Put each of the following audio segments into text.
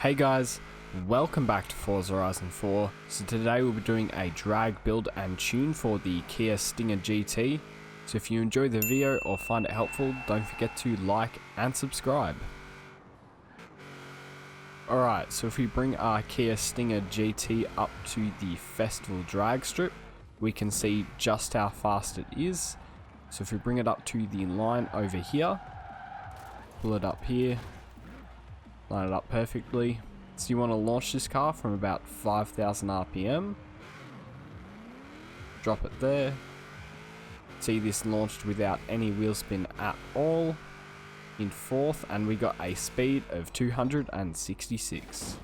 Hey guys, welcome back to Forza Horizon 4. So today we'll be doing a drag build and tune for the Kia Stinger GT. So if you enjoy the video or find it helpful, don't forget to like and subscribe. Alright, so if we bring our Kia Stinger GT up to the festival drag strip, we can see just how fast it is. So if we bring it up to the line over here, pull it up here, line it up perfectly. So you want to launch this car from about 5,000 RPM. Drop it there. See this launched without any wheel spin at all. In fourth, and we got a speed of 266.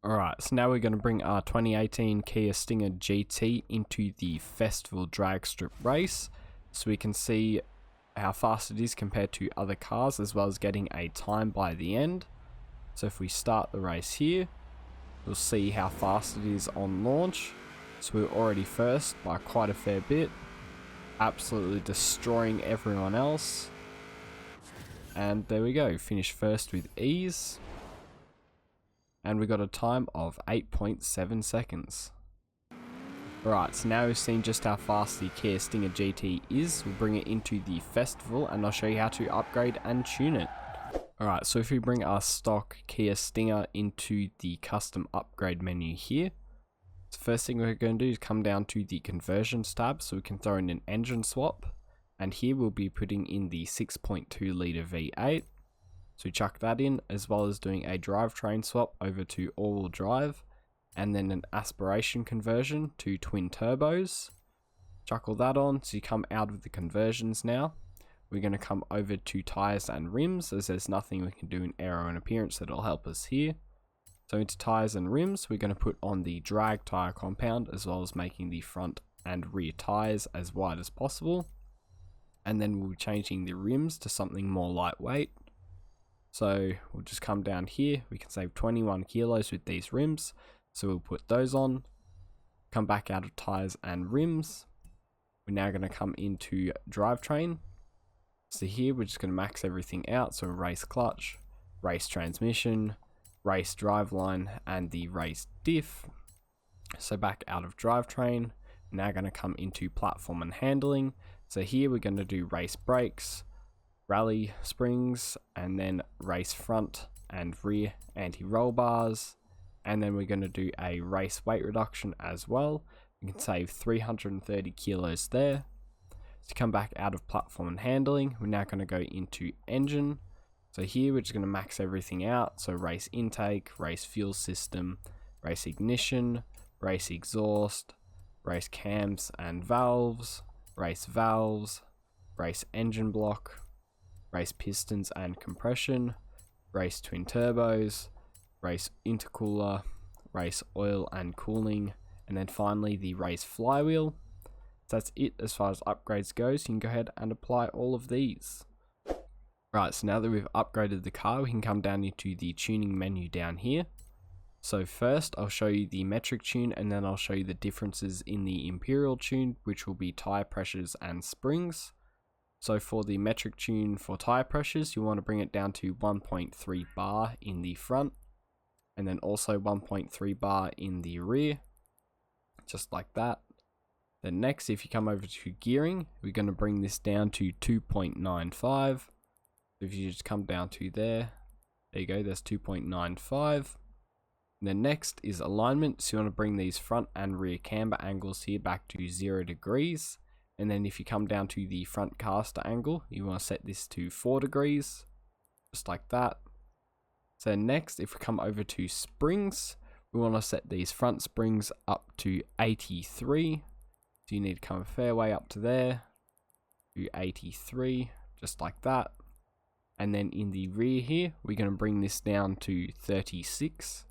Alright, so now we're going to bring our 2018 Kia Stinger GT into the festival drag strip race. So we can see how fast it is compared to other cars, as well as getting a time by the end. So if we start the race here, we'll see how fast it is on launch. So we're already first by quite a fair bit, absolutely destroying everyone else. And there we go, finished first with ease. And we got a time of 8.7 seconds. Right, so now we've seen just how fast the Kia Stinger GT is. We'll bring it into the festival and I'll show you how to upgrade and tune it. Alright, so if we bring our stock Kia Stinger into the custom upgrade menu here, the first thing we're going to do is come down to the conversions tab so we can throw in an engine swap. And here we'll be putting in the 6.2 litre V8. So we chuck that in, as well as doing a drivetrain swap over to all-wheel drive, and then an aspiration conversion to twin turbos. Chuck all that on, so you come out of the conversions now. We're going to come over to tyres and rims, as there's nothing we can do in aero and appearance that'll help us here. So into tyres and rims, we're going to put on the drag tyre compound, as well as making the front and rear tyres as wide as possible. And then we'll be changing the rims to something more lightweight. So we'll just come down here, we can save 21 kilos with these rims. So we'll put those on, come back out of tyres and rims. We're now going to come into drivetrain. So here we're just going to max everything out, so race clutch, race transmission, race driveline, and the race diff. So back out of drivetrain, we're now going to come into platform and handling. So here we're going to do race brakes, rally springs, and then race front and rear anti-roll bars. And then we're going to do a race weight reduction as well. We can save 330 kilos there. To come back out of platform and handling, we're now going to go into engine. So here we're just going to max everything out. So race intake, race fuel system, race ignition, race exhaust, race cams and valves, race engine block, race pistons and compression, race twin turbos, race intercooler, race oil and cooling, and then finally the race flywheel. So that's it as far as upgrades goes. You can go ahead and apply all of these. Right, so now that we've upgraded the car, we can come down into the tuning menu down here. So first I'll show you the metric tune, and then I'll show you the differences in the imperial tune, which will be tire pressures and springs. So for the metric tune for tire pressures, you want to bring it down to 1.3 bar in the front, and then also 1.3 bar in the rear, just like that. Then next, if you come over to gearing, we're going to bring this down to 2.95. If you just come down to there you go, that's 2.95. And then next is alignment, so you want to bring these front and rear camber angles here back to 0 degrees. And then if you come down to the front caster angle, you want to set this to 4 degrees, just like that. So next, if we come over to springs, we want to set these front springs up to 83. So you need to come a fair way up to there, to 83, just like that. And then in the rear here, we're going to bring this down to 36.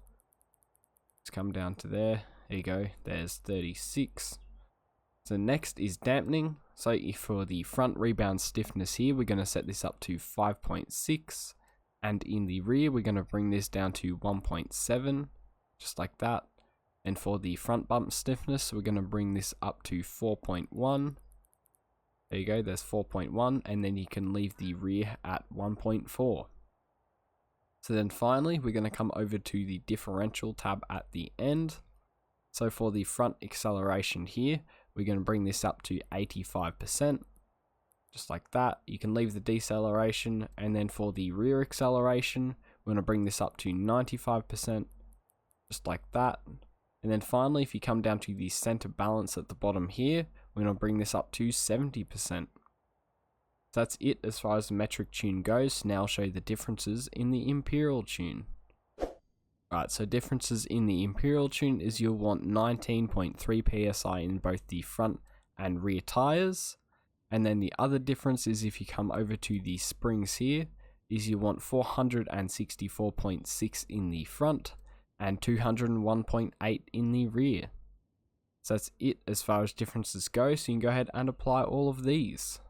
Let's come down to there you go, there's 36. So next is dampening. So if for the front rebound stiffness here, we're going to set this up to 5.6. And in the rear, we're going to bring this down to 1.7, just like that. And for the front bump stiffness, we're going to bring this up to 4.1. There you go, there's 4.1, and then you can leave the rear at 1.4. So then finally, we're going to come over to the differential tab at the end. So for the front acceleration here, we're going to bring this up to 85%, just like that. You can leave the deceleration, and then for the rear acceleration, we're going to bring this up to 95%, just like that. And then finally, if you come down to the center balance at the bottom here, we're going to bring this up to 70%. So that's it as far as the metric tune goes. Now I'll show you the differences in the Imperial tune. Right, so differences in the Imperial tune is you'll want 19.3 psi in both the front and rear tires. And then the other difference is if you come over to the springs here, is you want 464.6 in the front and 201.8 in the rear. So that's it as far as differences go, so you can go ahead and apply all of these.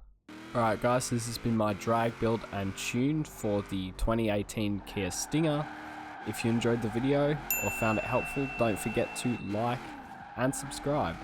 Alright guys, so this has been my drag build and tune for the 2018 Kia Stinger. If you enjoyed the video or found it helpful, don't forget to like and subscribe.